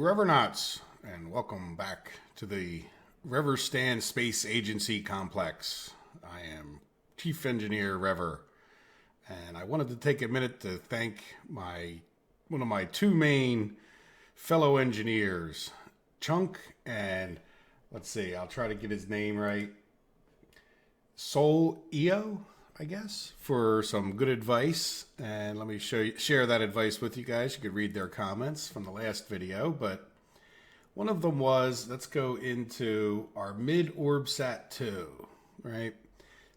Revernauts, and welcome back to the Reverstan Space Agency Complex. I am Chief Engineer Rever, and I wanted to take a minute to thank one of my two main fellow engineers, Chunk and, let's see, I'll try to get his name right, Soul EO, I guess, for some good advice. And let me share that advice with you guys. You could read their comments from the last video, but one of them was, let's go into our mid-orbsat 2, right?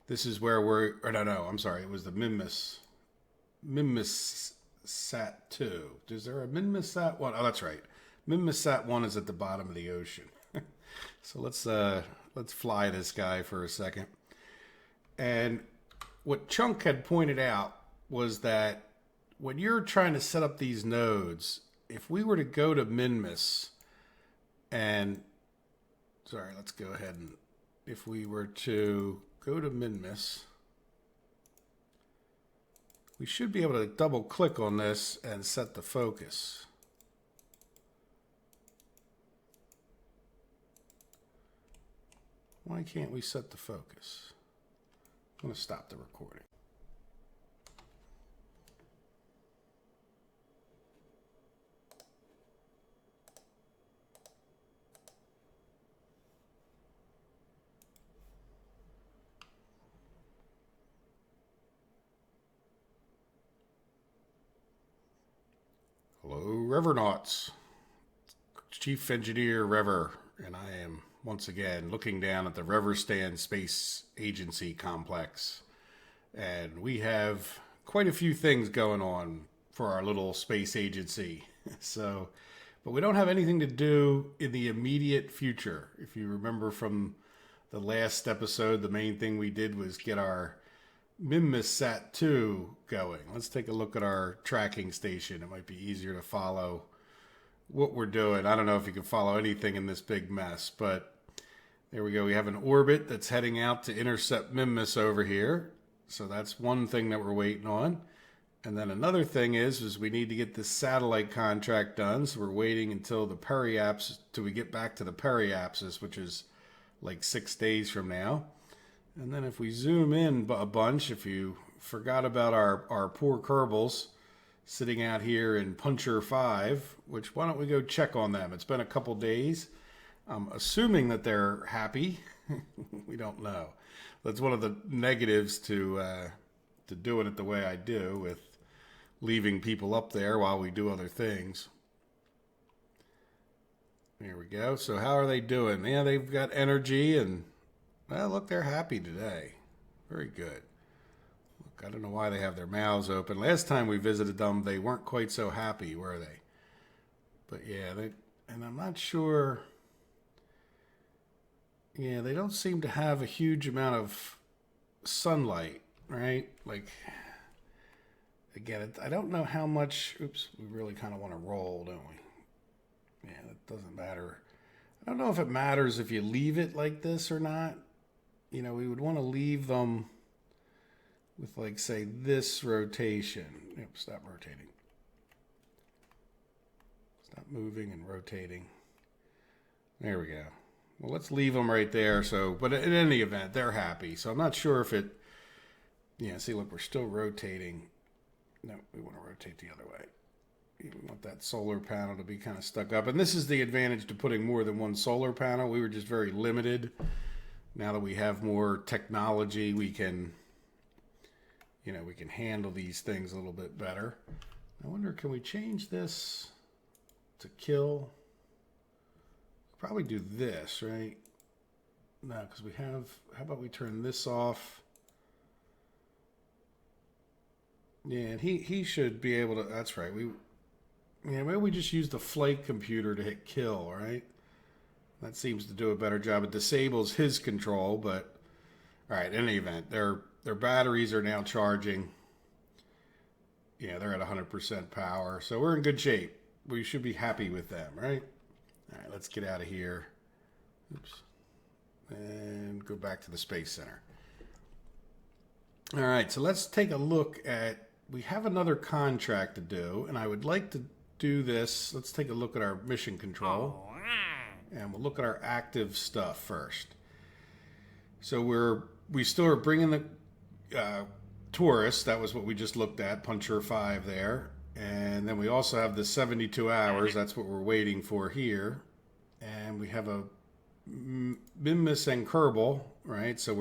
This is where we're, or no, I'm sorry, it was the MinMisSat 2. Is there a MinMisSat 1? Oh, that's right. MinMisSat 1 is at the bottom of the ocean. So let's fly this guy for a second. And what Chunk had pointed out was that when you're trying to set up these nodes, if we were to go to MinMis and, sorry, let's go ahead and, if we were to go to MinMis, we should be able to double click on this and set the focus. Why can't we set the focus? I'm going to stop the recording. Hello, Revernauts. Chief Engineer Rever, and I am once again looking down at the Reverstan Space Agency Complex. And we have quite a few things going on for our little space agency. But we don't have anything to do in the immediate future. If you remember from the last episode, the main thing we did was get our MinMisSat 2 going. Let's take a look at our tracking station. It might be easier to follow what we're doing. I don't know if you can follow anything in this big mess, but there we go. We have an orbit that's heading out to intercept MinMis over here. So that's one thing that we're waiting on. And then another thing is we need to get this satellite contract done. So we're waiting until the periapsis, till we get back to the periapsis, which is like 6 days from now. And then if we zoom in a bunch, if you forgot about our poor Kerbals sitting out here in Puncher 5, which why don't we go check on them? It's been a couple days. I'm assuming that they're happy. We don't know. That's one of the negatives to doing it the way I do, with leaving people up there while we do other things. There we go. So how are they doing? Yeah, they've got energy, and well, look, they're happy today. Very good. Look, I don't know why they have their mouths open. Last time we visited them, they weren't quite so happy, were they? But yeah, and I'm not sure. Yeah, they don't seem to have a huge amount of sunlight, right? Like, again, I don't know how much. Oops, we really kind of want to roll, don't we? Yeah, that doesn't matter. I don't know if it matters if you leave it like this or not. You know, we would want to leave them with, like, say, this rotation. Yep, stop rotating. Stop moving and rotating. There we go. Well, let's leave them right there. So, but in any event, they're happy. So I'm not sure if it, yeah, see, look, we're still rotating. No, we want to rotate the other way. We want that solar panel to be kind of stuck up. And this is the advantage to putting more than one solar panel. We were just very limited. Now that we have more technology, we can, you know, we can handle these things a little bit better. I wonder, can we change this to kill? Probably do this, right? No, because we have, how about we turn this off? Yeah, and he should be able to, that's right. Maybe we just use the flight computer to hit kill, right? That seems to do a better job. It disables his control, but all right, in any event, their batteries are now charging. Yeah, they're at 100% power, so we're in good shape. We should be happy with them, right? All right, let's get out of here. Oops. And go back to the Space Center. All right, so let's take a look at, we have another contract to do, and I would like to do this, let's take a look at our mission control. And we'll look at our active stuff first. So we still are bringing the tourists. That was what we just looked at, Puncher 5 there. And then we also have the 72 hours. That's what we're waiting for here. And we have a Minmus and Kerbal, right? So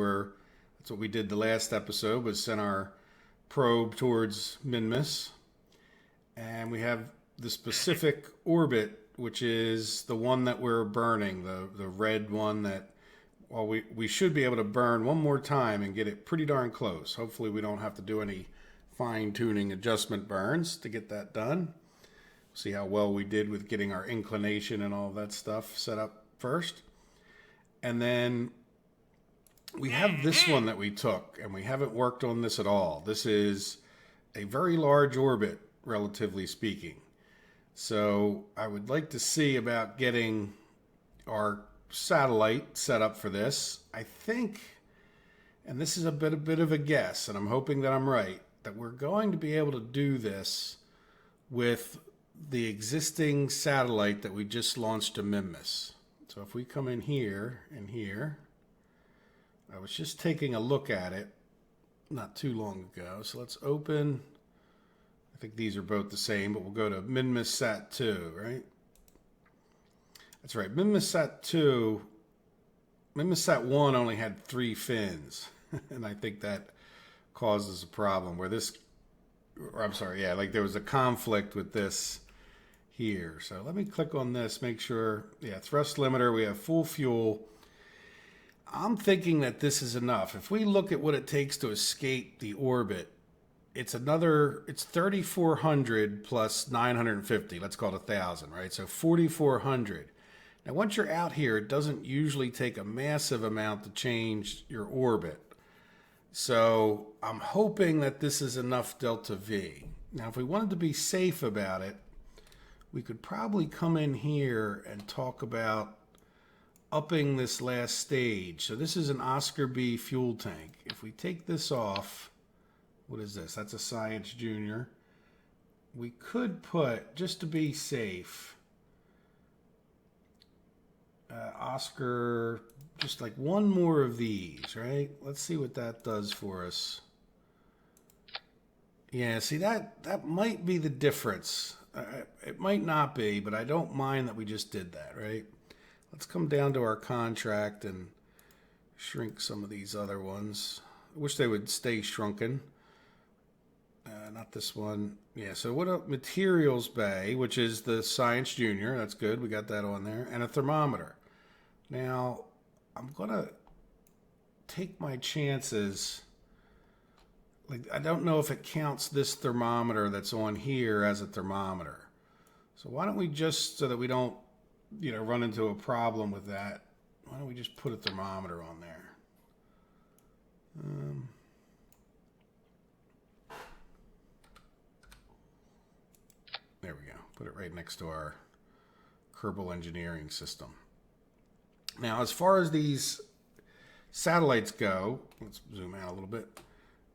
that's what we did the last episode, was send our probe towards Minmus. And we have the specific orbit, which is the one that we're burning, the red one that, well, we should be able to burn one more time and get it pretty darn close. Hopefully we don't have to do any fine-tuning adjustment burns to get that done. See how well we did with getting our inclination and all that stuff set up first. And then we have this one that we took, and we haven't worked on this at all. This is a very large orbit, relatively speaking. So I would like to see about getting our satellite set up for this. I think, and this is a bit of a guess, and I'm hoping that I'm right, that we're going to be able to do this with the existing satellite that we just launched to Minmus. So if we come in here and here, I was just taking a look at it not too long ago. So let's open, I think these are both the same, but we'll go to Minmus Sat 2, right? That's right, Minmus Sat 2, Minmus Sat 1 only had 3 fins, and I think that causes a problem where this, or I'm sorry, yeah, like there was a conflict with this here. So let me click on this, make sure, yeah, thrust limiter, we have full fuel. I'm thinking that this is enough. If we look at what it takes to escape the orbit, it's 3,400 plus 950. Let's call it 1,000, right? So 4,400. Now, once you're out here, it doesn't usually take a massive amount to change your orbit. So I'm hoping that this is enough delta V. Now, if we wanted to be safe about it, we could probably come in here and talk about upping this last stage. So this is an Oscar B fuel tank. If we take this off, what is this? That's a Science Junior. We could put, just to be safe, Oscar, just like one more of these, right? Let's see what that does for us. Yeah, see, that might be the difference. It might not be, but I don't mind that we just did that, right? Let's come down to our contract and shrink some of these other ones. I wish they would stay shrunken. Not this one. Yeah, so what up? MaterialsBay, which is the Science Junior. That's good. We got that on there. And a thermometer. Now, I'm going to take my chances. Like, I don't know if it counts this thermometer that's on here as a thermometer. So why don't we just, so that we don't, run into a problem with that, why don't we just put a thermometer on there? There we go. Put it right next to our Kerbal engineering system. Now, as far as these satellites go, let's zoom out a little bit.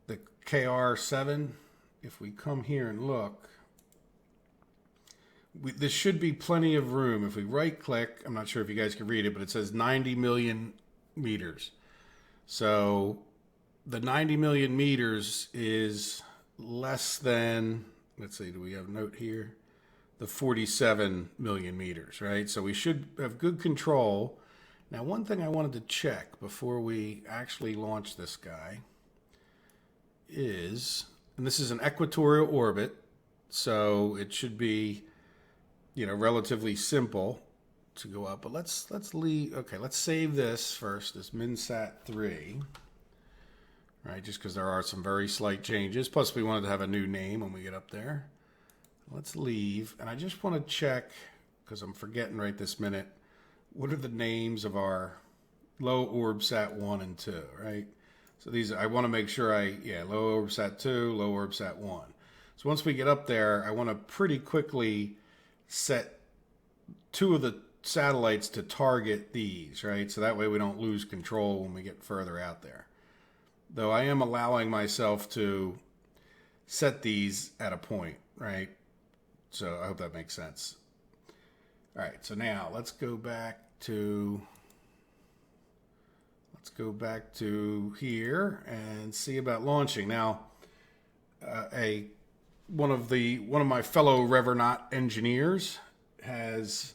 The KR7, if we come here and look, this should be plenty of room. If we right click, I'm not sure if you guys can read it, but it says 90 million meters. So the 90 million meters is less than, let's see, do we have a note here? The 47 million meters, right? So we should have good control. Now, one thing I wanted to check before we actually launch this guy is, and this is an equatorial orbit, so it should be, relatively simple to go up. But let's leave. Okay, let's save this first. This MinSat 3, right? Just because there are some very slight changes. Plus, we wanted to have a new name when we get up there. Let's leave, and I just want to check because I'm forgetting right this minute. What are the names of our low orbsat 1 and 2, right? So these, I want to make sure low orbsat 2, low orbsat 1. So once we get up there, I want to pretty quickly set 2 of the satellites to target these, right? So that way we don't lose control when we get further out there. Though I am allowing myself to set these at a point, right? So I hope that makes sense. All right, so now let's go back to here and see about launching. Now, one of my fellow Revernaut engineers has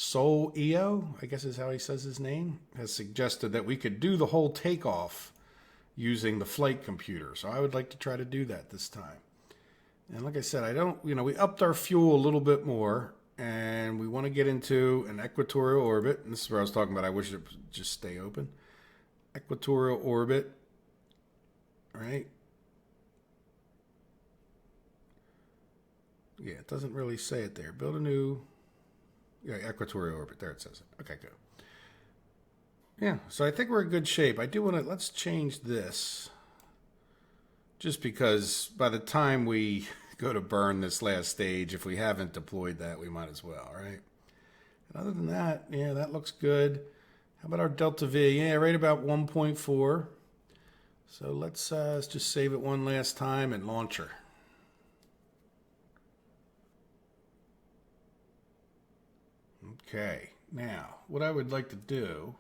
EO, I guess is how he says his name, has suggested that we could do the whole takeoff using the flight computer. So I would like to try to do that this time. And like I said, we upped our fuel a little bit more, and we want to get into an equatorial orbit. And this is where I was talking about, I wish it would just stay open. Equatorial orbit, right? Yeah, it doesn't really say it there. Build a new, equatorial orbit. There it says it. Okay, good. Yeah, so I think we're in good shape. I do want to, let's change this. Just because by the time we go to burn this last stage, if we haven't deployed that, we might as well, right? And other than that, yeah, that looks good. How about our delta V? Yeah, right about 1.4. So let's just save it one last time and launch her. Okay, now what I would like to do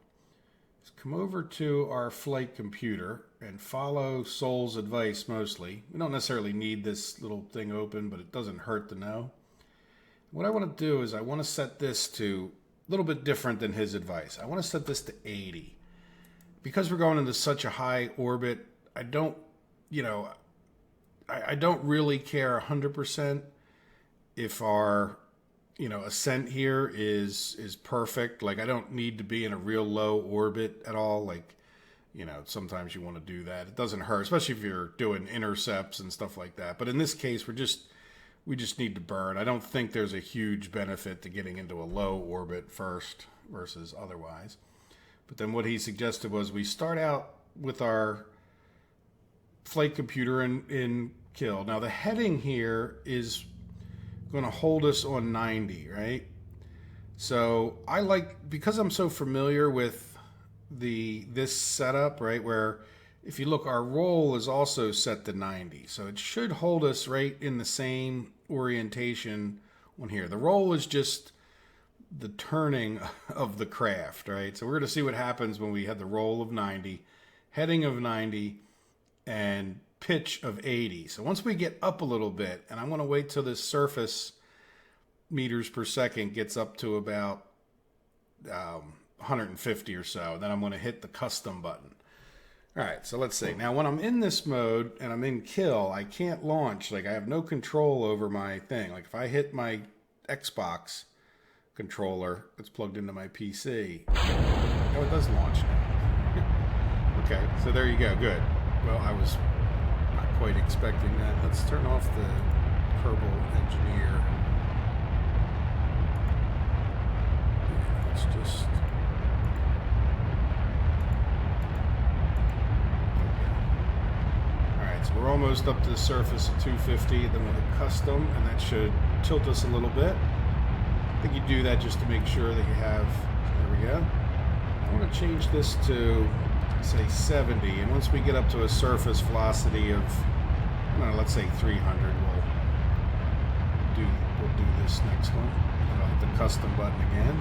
is come over to our flight computer and follow Sol's advice mostly. We don't necessarily need this little thing open, but it doesn't hurt to know. What I want to do is I want to set this to a little bit different than his advice. I want to set this to 80. Because we're going into such a high orbit, I don't really care 100% if our ascent here is perfect. Like, I don't need to be in a real low orbit at all. Like, sometimes you want to do that. It doesn't hurt, especially if you're doing intercepts and stuff like that. But in this case, we just need to burn. I don't think there's a huge benefit to getting into a low orbit first versus otherwise. But then what he suggested was we start out with our flight computer in kill. Now the heading here is going to hold us on 90, right? So because I'm so familiar with this setup, right, where if you look, our roll is also set to 90. So it should hold us right in the same orientation on here. The roll is just the turning of the craft, right? So we're going to see what happens when we have the roll of 90, heading of 90, and pitch of 80. So once we get up a little bit, and I'm going to wait till this surface meters per second gets up to about 150 or so, then I'm going to hit the custom button. All right, so let's see. Now, when I'm in this mode and I'm in kill, I can't launch. Like, I have no control over my thing. Like, if I hit my Xbox controller that's plugged into my PC, oh, it does launch now. Okay, so there you go. Good. Well, I was not quite expecting that. Let's turn off the Kerbal Engineer. Yeah, let's just... So we're almost up to the surface of 250, then we'll hit custom, and that should tilt us a little bit. I think you do that just to make sure that you have, there we go. I want to change this to, say, 70, and once we get up to a surface velocity of, I don't know, let's say 300, we'll do this next one. And I'll hit the custom button again.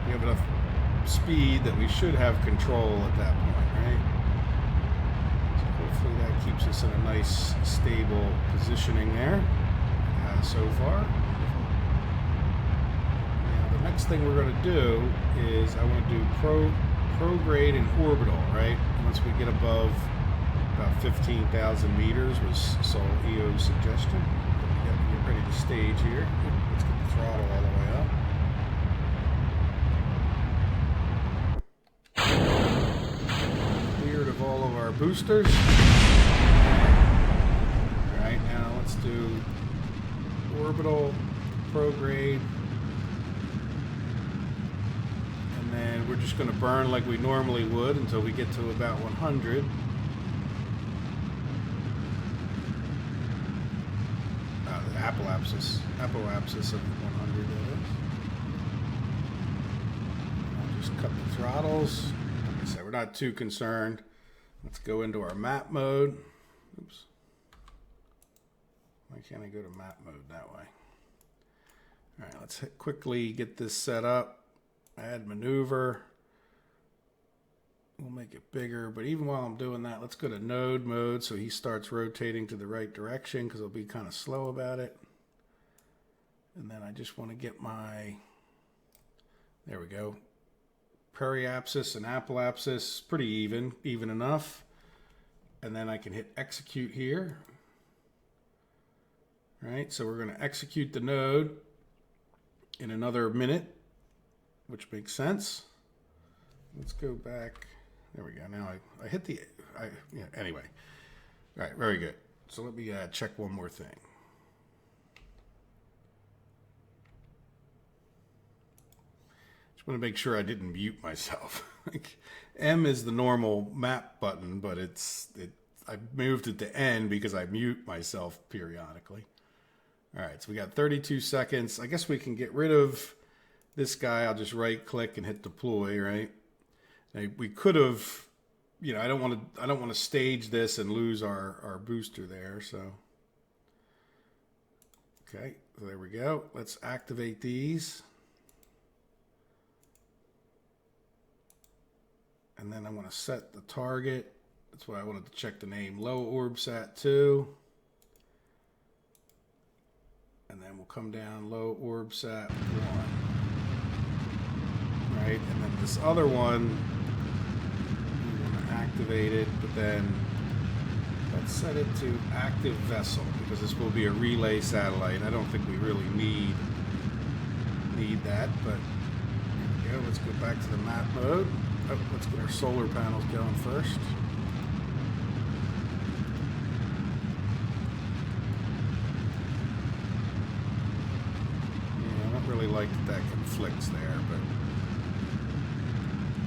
We have enough speed that we should have control at that point, right? Hopefully that keeps us in a nice, stable positioning there so far. Now, the next thing we're going to do is I want to do prograde and orbital, right? Once we get above about 15,000 meters was EO's suggestion. But we got to get ready to stage here. Let's get the throttle all the way up. Cleared of all of our boosters. Alright, now let's do orbital, prograde, and then we're just going to burn like we normally would until we get to about 100. The apoapsis of 100 that is. I'll just cut the throttles. Like I said, we're not too concerned. Let's go into our map mode. Oops. My can't I go to map mode that way? All right, let's quickly get this set up. Add maneuver. We'll make it bigger, but even while I'm doing that, let's go to node mode so he starts rotating to the right direction because he'll be kind of slow about it. And then I just want to get my, there we go, periapsis and apoapsis, pretty even enough. And then I can hit execute here. All right, so we're going to execute the node in another minute, which makes sense. Let's go back. There we go. Now I hit the, yeah, anyway. All right, very good. So let me check one more thing. Just want to make sure I didn't mute myself. M is the normal map button, but I moved it to N because I mute myself periodically. All right, so we got 32 seconds. I guess we can get rid of this guy. I'll just right click and hit deploy, right? Now, we could have, you know, I don't want to stage this and lose our booster there, so. Okay, so there we go. Let's activate these. And then I want to set the target. That's why I wanted to check the name. Low orbsat 2. And then we'll come down low orbsat 1. Right, and then this other one, we want to activate it, but then let's set it to active vessel because this will be a relay satellite. I don't think we really need that, but here we go. Let's go back to the map mode. Oh, let's get our solar panels going first. Yeah, I don't really like that conflicts there, but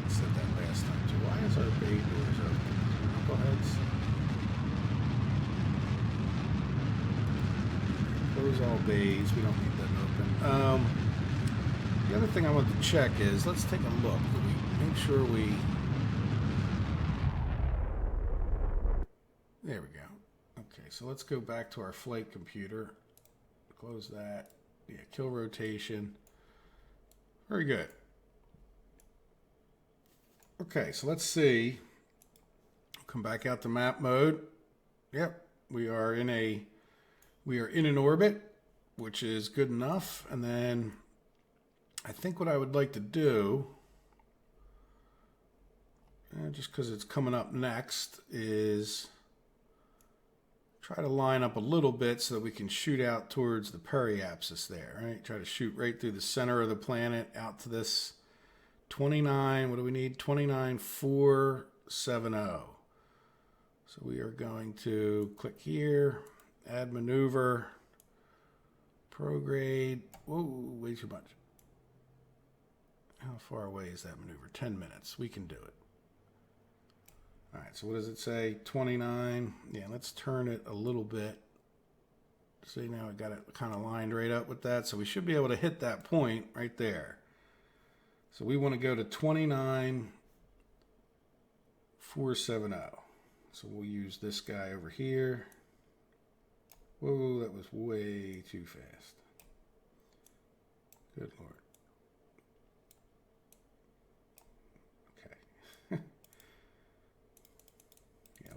I said that last time too. Why is our bay doors open? Knuckleheads. Close all bays. We don't need them open. The other thing I want to check is, let's take a look. Make sure we, there we go. Okay, so let's go back to our flight computer. Close that. Yeah, kill rotation. Very good. Okay, so let's see. Come back out to map mode. Yep, we are in an orbit, which is good enough. And then I think what I would like to do, just because it's coming up next, is try to line up a little bit so that we can shoot out towards the periapsis there, right? Try to shoot right through the center of the planet out to this 29, what do we need? 29470. So we are going to click here, add maneuver, prograde. Whoa, way too much. How far away is that maneuver? 10 minutes. We can do it. All right, so what does it say? 29. Yeah, let's turn it a little bit. See, now I got it kind of lined right up with that. So we should be able to hit that point right there. So we want to go to 29470. So we'll use this guy over here. Whoa, that was way too fast. Good Lord.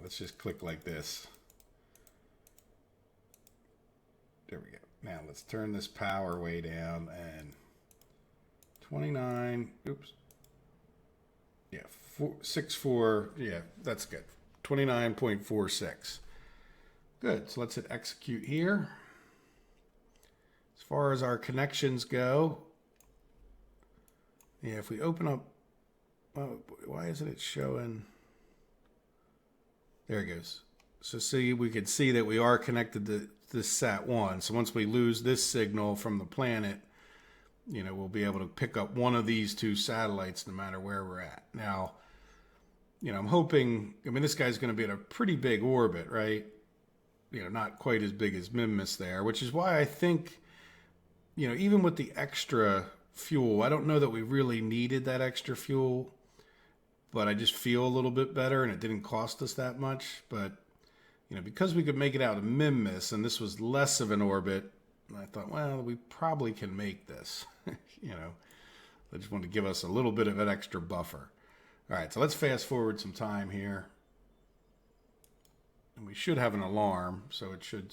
Let's just click like this. There we go. Now let's turn this power way down and 29. Oops. Yeah, 64. Yeah, that's good. 29.46. Good. So let's hit execute here. As far as our connections go, yeah, if we open up, why isn't it showing? There it goes. So see, we could see that we are connected to this SAT-1. So once we lose this signal from the planet, you know, we'll be able to pick up one of these two satellites no matter where we're at. Now, you know, I'm hoping, I mean, this guy's going to be in a pretty big orbit, right? You know, not quite as big as Mimus there, which is why I think, you know, even with the extra fuel, I don't know that we really needed that extra fuel. But I just feel a little bit better, and it didn't cost us that much. But, because we could make it out of Mimbus, and this was less of an orbit, I thought, well, we probably can make this. I just want to give us a little bit of an extra buffer. All right, so let's fast forward some time here. And we should have an alarm, so it should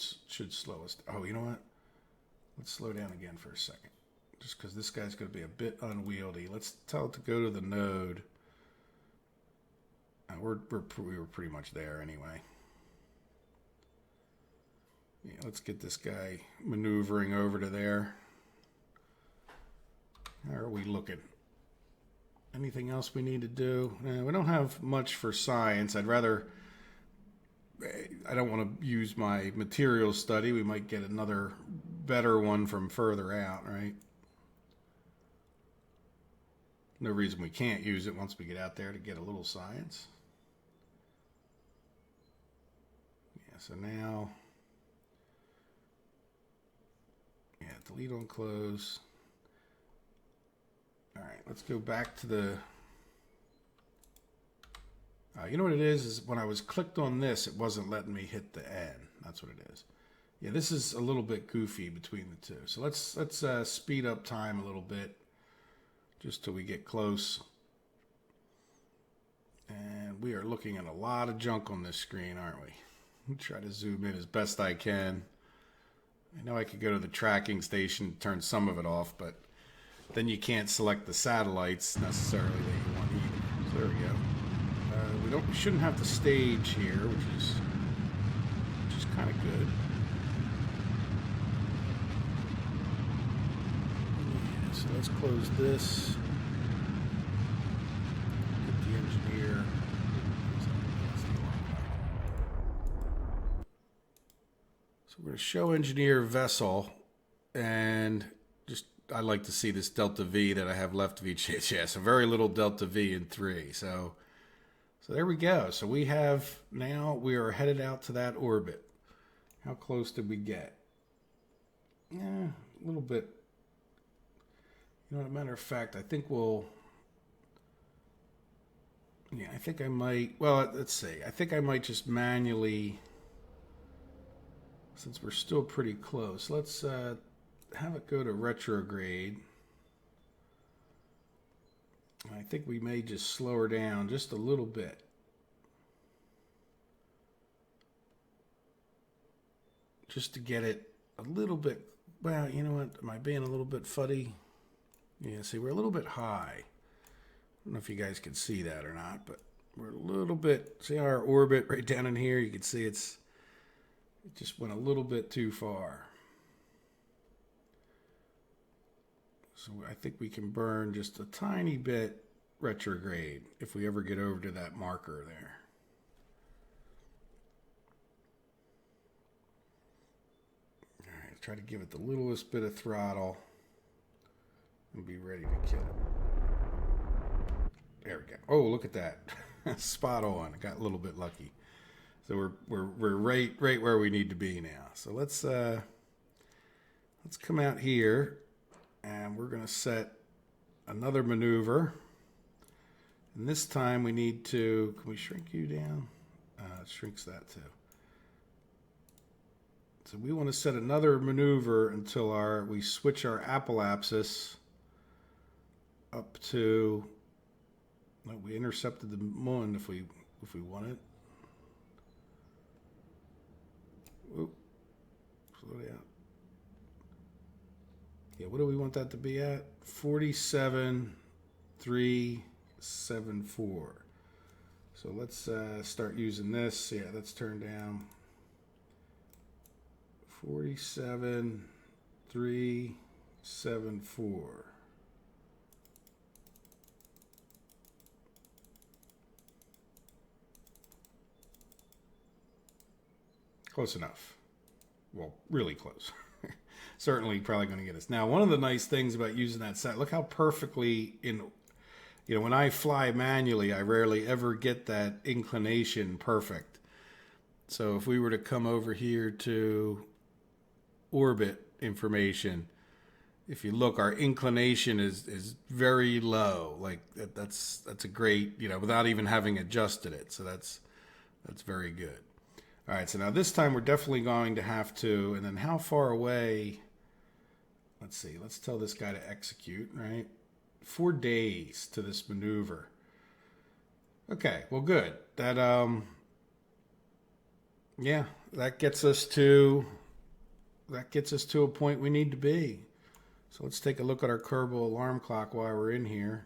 slow us down. Oh, you know what? Let's slow down again for a second. Just because this guy's going to be a bit unwieldy. Let's tell it to go to the node. We were pretty much there anyway. Yeah, let's get this guy maneuvering over to there. How are we looking? Anything else we need to do? We don't have much for science. I don't want to use my materials study. We might get another better one from further out, right? No reason we can't use it once we get out there to get a little science. Yeah, so now, yeah, delete on close. All right, let's go back to the... you know what it is when I was clicked on this, it wasn't letting me hit the N. That's what it is. Yeah, this is a little bit goofy between the two. So let's speed up time a little bit, just till we get close. And we are looking at a lot of junk on this screen, aren't we? I'll try to zoom in as best I can. I know I could go to the tracking station, turn some of it off, but then you can't select the satellites necessarily that you want either. So there we go. We shouldn't have the stage here, which is kind of good. Yeah, so let's close this. Get the engineer. So we're going to show engineer vessel, and I like to see this delta V that I have left of each HHS. So very little delta V in 3. So there we go. So we are headed out to that orbit. How close did we get? Yeah, a little bit. As a matter of fact, I think I think I might, well, let's see. I think I might just manually, since we're still pretty close, let's have it go to retrograde. I think we may just slow her down just a little bit. Just to get it a little bit, well, you know what, am I being a little bit fuddy? Yeah, see, we're a little bit high. I don't know if you guys can see that or not, but we're a little bit, see our orbit right down in here? You can see it just went a little bit too far. So I think we can burn just a tiny bit retrograde if we ever get over to that marker there. All right, try to give it the littlest bit of throttle and be ready to kill it. There we go. Oh, look at that. Spot on. I got a little bit lucky. So we're right where we need to be now. So let's come out here. And we're going to set another maneuver. And this time we need to, can we shrink you down? It shrinks that too. So we want to set another maneuver until we switch our apoapsis up to, no, we intercepted the moon if we want it. Oop, slow down. Yeah, what do we want that to be at? 47,374. So let's start using this. Yeah, let's turn down 47,374. Close enough. Well, really close. Certainly probably going to get us. Now, one of the nice things about using that set, look how perfectly when I fly manually, I rarely ever get that inclination perfect. So if we were to come over here to orbit information, if you look, our inclination is very low. Like that's a great, without even having adjusted it. So that's very good. All right, so now this time we're definitely going to have to, and then how far away? Let's see, let's tell this guy to execute, right? 4 days to this maneuver. Okay, well, good. That, yeah, that gets us to a point we need to be. So let's take a look at our Kerbal alarm clock while we're in here.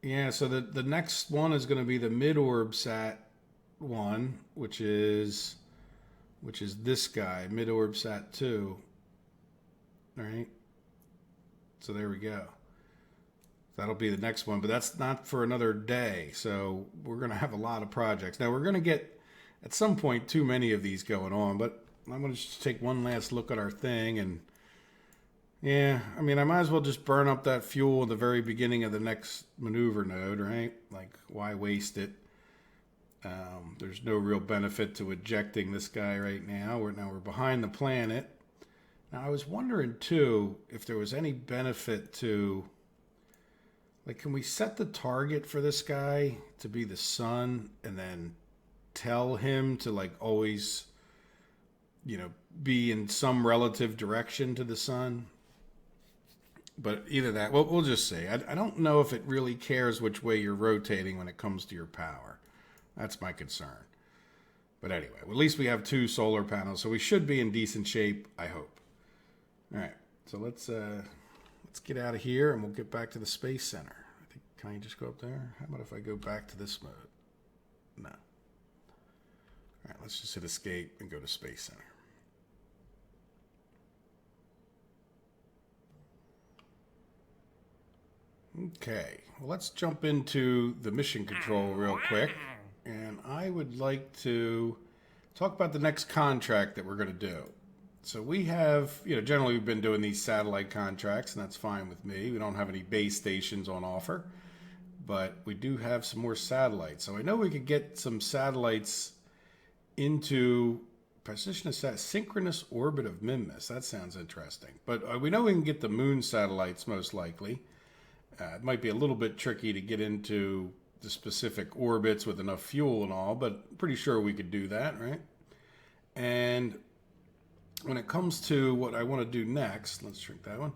Yeah, so the next one is going to be the mid-orb sat one, which is this guy, mid-orb sat 2. All right. So there we go. That'll be the next one, but that's not for another day. So we're going to have a lot of projects. Now we're going to get, at some point, too many of these going on, but I'm going to just take one last look at our thing. And yeah, I mean, I might as well just burn up that fuel at the very beginning of the next maneuver node, right? Like, why waste it? There's no real benefit to ejecting this guy right now. We're behind the planet. Now, I was wondering, too, if there was any benefit to, like, can we set the target for this guy to be the sun and then tell him to, like, always, you know, be in some relative direction to the sun? But either that, well, we'll just see. I don't know if it really cares which way you're rotating when it comes to your power. That's my concern. But anyway, well, at least we have 2 solar panels, so we should be in decent shape, I hope. All right, so let's get out of here, and we'll get back to the Space Center. I think, can I just go up there? How about if I go back to this mode? No. All right, let's just hit escape and go to Space Center. Okay, well, let's jump into the mission control real quick. And I would like to talk about the next contract that we're going to do. So we have, you know, generally we've been doing these satellite contracts, and that's fine with me. We don't have any base stations on offer, but we do have some more satellites. So I know we could get some satellites into position of synchronous orbit of Minmus. That sounds interesting. But we know we can get the moon satellites most likely. It might be a little bit tricky to get into the specific orbits with enough fuel and all, but pretty sure we could do that, right? And when it comes to what I want to do next, let's shrink that one.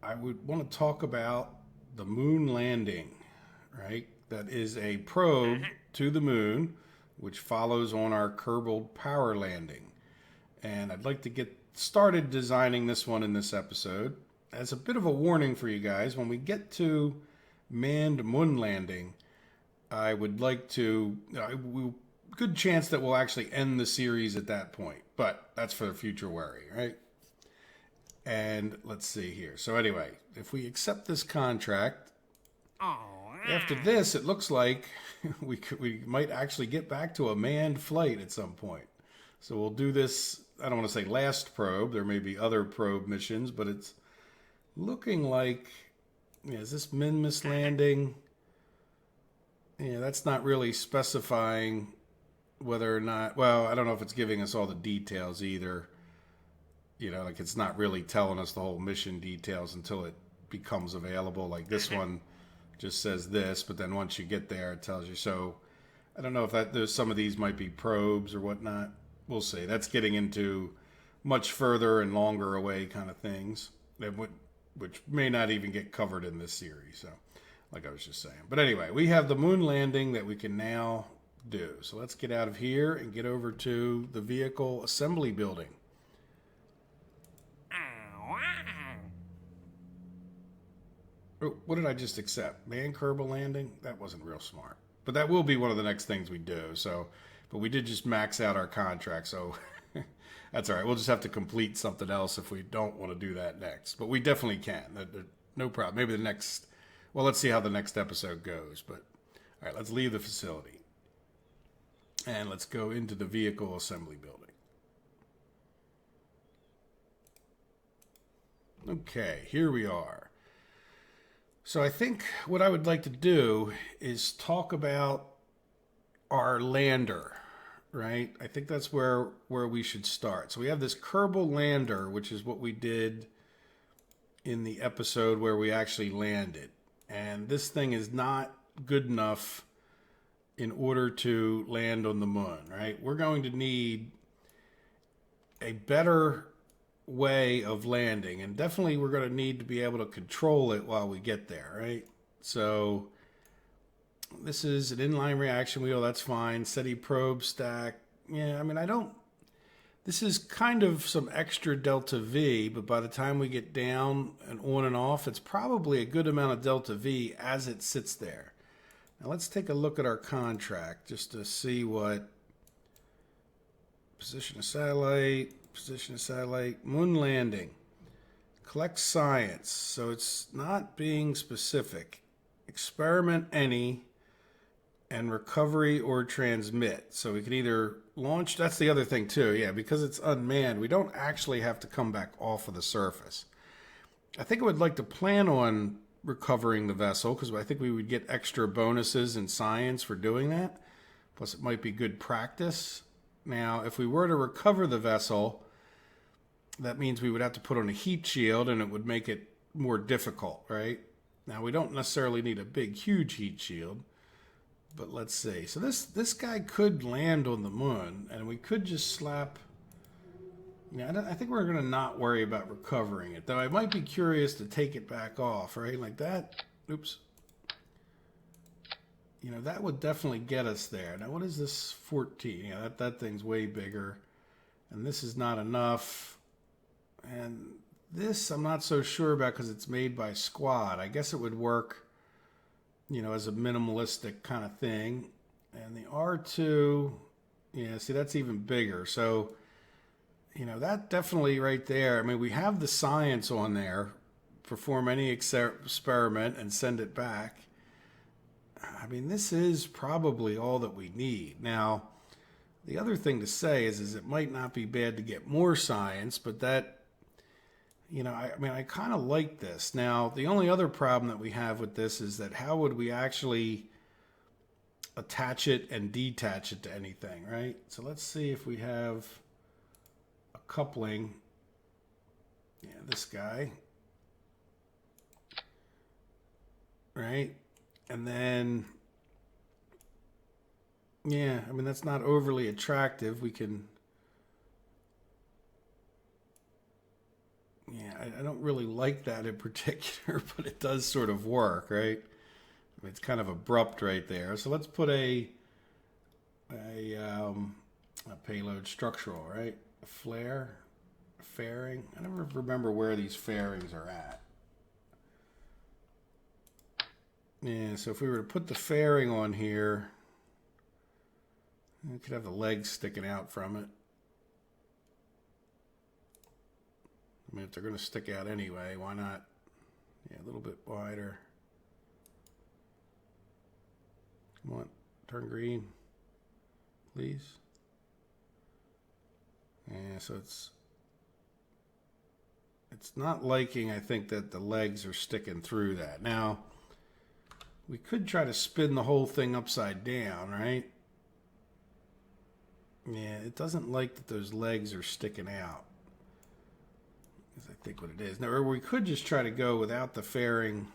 I would want to talk about the moon landing, right? That is a probe to the moon, which follows on our Kerbal power landing. And I'd like to get started designing this one in this episode. As a bit of a warning for you guys, when we get to manned moon landing, I would like to, good chance that we'll actually end the series at that point, but that's for the future worry, right? And let's see here. So anyway, if we accept this contract, after this, it looks like we might actually get back to a manned flight at some point. So we'll do this, I don't want to say last probe, there may be other probe missions, but it's looking like, yeah, is this Minmus landing? Yeah, that's not really specifying whether or not, well, I don't know if it's giving us all the details either. You know, like it's not really telling us the whole mission details until it becomes available. Like this one just says this, but then once you get there, it tells you. So I don't know if there's some of these might be probes or whatnot. We'll see. That's getting into much further and longer away kind of things, which may not even get covered in this series. So, like I was just saying. But anyway, we have the moon landing that we can now do. So let's get out of here and get over to the vehicle assembly building. Oh, what did I just accept? Man Kerbal landing? That wasn't real smart. But that will be one of the next things we do. So, but we did just max out our contract. So that's all right. We'll just have to complete something else if we don't want to do that next. But we definitely can. No problem. Maybe the next, well, let's see how the next episode goes. But all right, let's leave the facility. And let's go into the vehicle assembly building. Okay, here we are. So I think what I would like to do is talk about our lander, right? I think that's where we should start. So we have this Kerbal lander, which is what we did in the episode where we actually landed. And this thing is not good enough in order to land on the moon, right? We're going to need a better way of landing, and definitely we're going to need to be able to control it while we get there, right? So this is an inline reaction wheel, that's fine. SETI probe stack, yeah, I mean, this is kind of some extra delta V, but by the time we get down and on and off, it's probably a good amount of delta V as it sits there. Now let's take a look at our contract just to see what position of satellite, moon landing, collect science. So it's not being specific. Experiment any, and recovery or transmit. So we can either launch, that's the other thing too, yeah, because it's unmanned, we don't actually have to come back off of the surface. I think I would like to plan on recovering the vessel because I think we would get extra bonuses in science for doing that. Plus it might be good practice. Now, if we were to recover the vessel, that means we would have to put on a heat shield and it would make it more difficult, right? Now, we don't necessarily need a big, huge heat shield, but let's see. So this guy could land on the moon, and we could just slap... Yeah, I think we're going to not worry about recovering it, though I might be curious to take it back off, right? Like that. Oops. You know, that would definitely get us there. Now, what is this 14? Yeah, that thing's way bigger. And this is not enough. And this I'm not so sure about because it's made by Squad. I guess it would work, you know, as a minimalistic kind of thing. And the R2, yeah, see, that's even bigger. So, you know, that definitely right there. I mean, we have the science on there. Perform any experiment and send it back. I mean, this is probably all that we need. Now, the other thing to say is it might not be bad to get more science, but that, you know, I mean, I kind of like this. Now, the only other problem that we have with this is that how would we actually attach it and detach it to anything, right? So let's see if we have a coupling. Yeah, this guy. Right? And then, yeah, I mean, that's not overly attractive. We can, yeah, I don't really like that in particular, but it does sort of work, right? I mean, it's kind of abrupt right there. So let's put a payload structural, right? A flare, a fairing. I never remember where these fairings are at. Yeah, so if we were to put the fairing on here, we could have the legs sticking out from it. I mean, if they're going to stick out anyway, why not? Yeah, a little bit wider. Come on, turn green, please. Yeah, so it's not liking, I think, that the legs are sticking through that. Now, we could try to spin the whole thing upside down, right? Yeah, it doesn't like that those legs are sticking out. Is I think what it is. Now, or we could just try to go without the fairing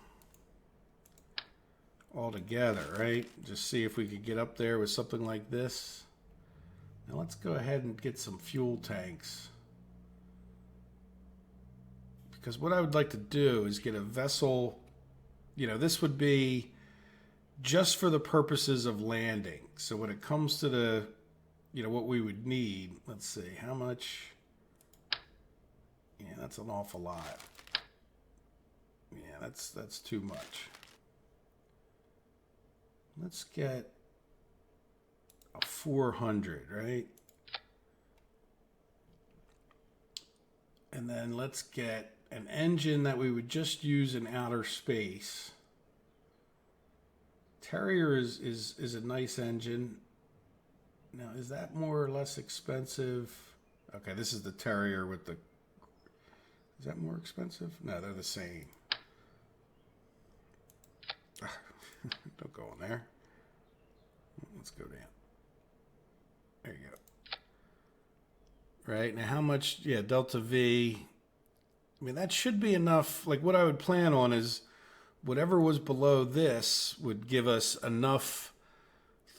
altogether, right? Just see if we could get up there with something like this. Now let's go ahead and get some fuel tanks. Because what I would like to do is get a vessel, you know, this would be just for the purposes of landing. So when it comes to the, you know, what we would need, let's see, how much? Yeah, that's an awful lot. Yeah, that's too much. Let's get a 400, right? And then let's get an engine that we would just use in outer space. Terrier is a nice engine. Now, is that more or less expensive? Okay, this is the Terrier with the... Is that more expensive? No, they're the same. Don't go in there. Let's go down. There you go. Right, now how much... Yeah, Delta V. I mean, that should be enough. Like, what I would plan on is whatever was below this would give us enough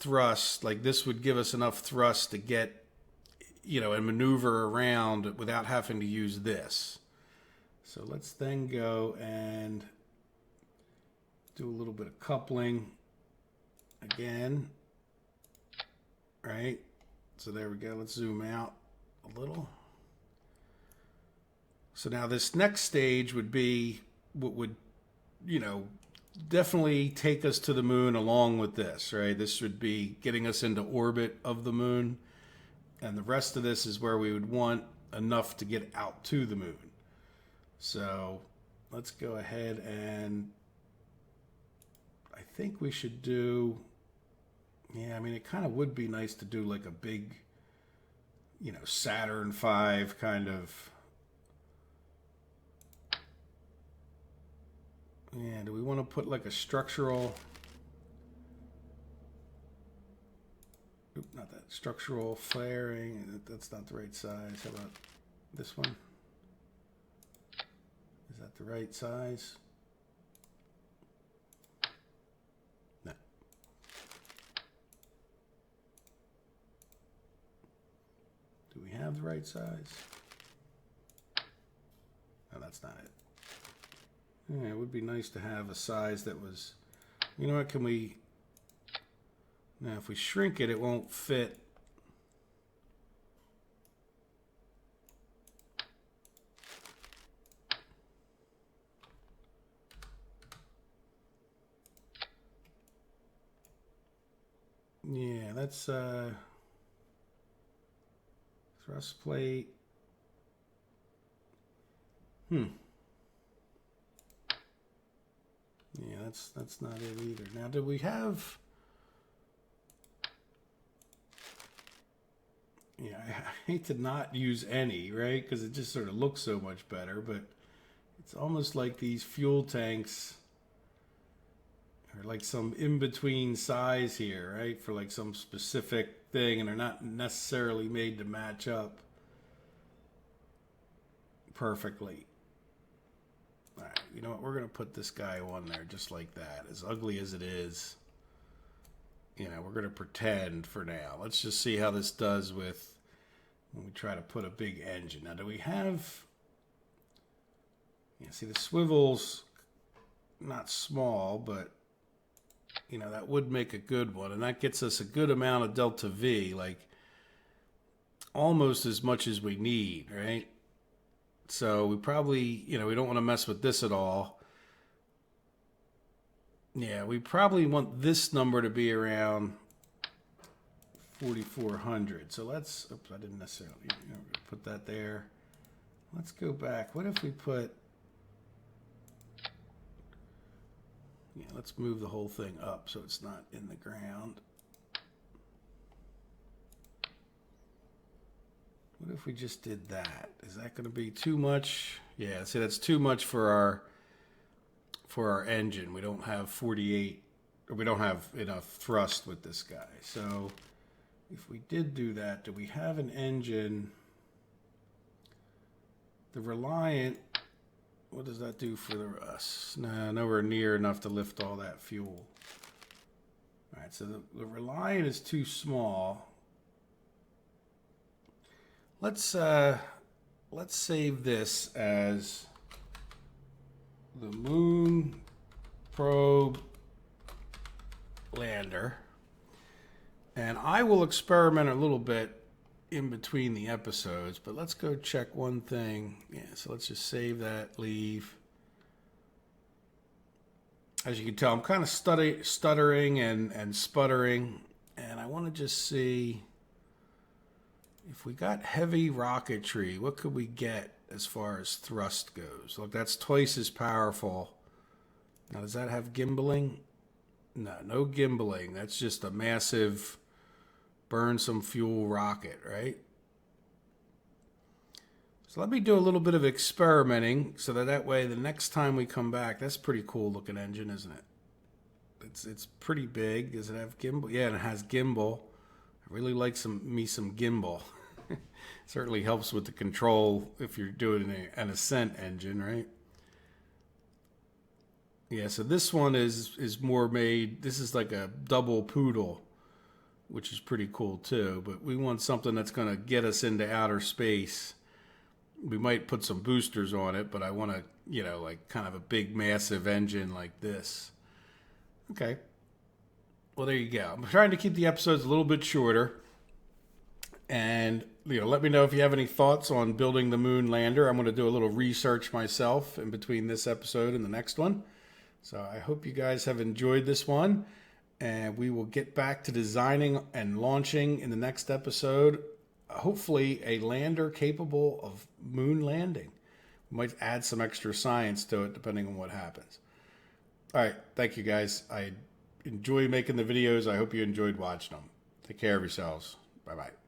thrust, like this would give us enough thrust to get, you know, and maneuver around without having to use this. So let's then go and do a little bit of coupling again, right? So there we go. Let's zoom out a little. So now this next stage would be what would, you know, definitely take us to the moon along with this, right? This would be getting us into orbit of the moon. And the rest of this is where we would want enough to get out to the moon. So let's go ahead and I think we should do, yeah, I mean, it kind of would be nice to do like a big, you know, Saturn V kind of. Yeah, do we want to put like a structural, not that, structural flaring, that's not the right size. How about this one? Is that the right size? No. Do we have the right size? No, that's not it. Yeah, it would be nice to have a size that was, you know what, can we, now if we shrink it, it won't fit. Yeah, that's thrust plate. Yeah, that's not it either. Now, do we have? Yeah, I hate to not use any, right? Because it just sort of looks so much better, but it's almost like these fuel tanks are like some in-between size here, right? For like some specific thing, and they're not necessarily made to match up perfectly. All right, you know what? We're going to put this guy on there just like that. As ugly as it is, you know, we're going to pretend for now. Let's just see how this does with when we try to put a big engine. Now, do we have... Yeah, see, the swivel's not small, but, you know, that would make a good one. And that gets us a good amount of delta V, like almost as much as we need, right? So we probably, you know, we don't want to mess with this at all. Yeah, we probably want this number to be around 4,400. So let's, oops, I didn't necessarily, you know, put that there. Let's go back. What if we put, yeah, let's move the whole thing up so it's not in the ground. What if we just did that? Is that going to be too much? Yeah, see, that's too much for our engine. We don't have 48, or we don't have enough thrust with this guy. So if we did do that, do we have an engine? The Reliant, what does that do for us? Nah, nowhere near enough to lift all that fuel. All right, so the Reliant is too small. Let's save this as the Moon Probe Lander, and I will experiment a little bit in between the episodes, but let's go check one thing. Yeah, so let's just save that, leave. As you can tell, I'm kind of stuttering and sputtering, and I want to just see if we got heavy rocketry, what could we get as far as thrust goes? Look, that's twice as powerful. Now, does that have gimbaling? No, no gimbaling. That's just a massive burn some fuel rocket, right? So let me do a little bit of experimenting so that way the next time we come back, that's a pretty cool looking engine, isn't it? It's pretty big. Does it have gimbal? Yeah, and it has gimbal. I really like some gimbal. Certainly helps with the control if you're doing an ascent engine, right? Yeah, so this one is more made, this is like a double poodle. which is pretty cool too. But we want something that's going to get us into outer space. We might put some boosters on it, but I want to, you know, like kind of a big, massive engine like this. Okay. Well, there you go. I'm trying to keep the episodes a little bit shorter. And, you know, let me know if you have any thoughts on building the moon lander. I'm going to do a little research myself in between this episode and the next one. So I hope you guys have enjoyed this one. And we will get back to designing and launching in the next episode. Hopefully a lander capable of moon landing. We might add some extra science to it depending on what happens. All right. Thank you, guys. I enjoy making the videos. I hope you enjoyed watching them. Take care of yourselves. Bye-bye.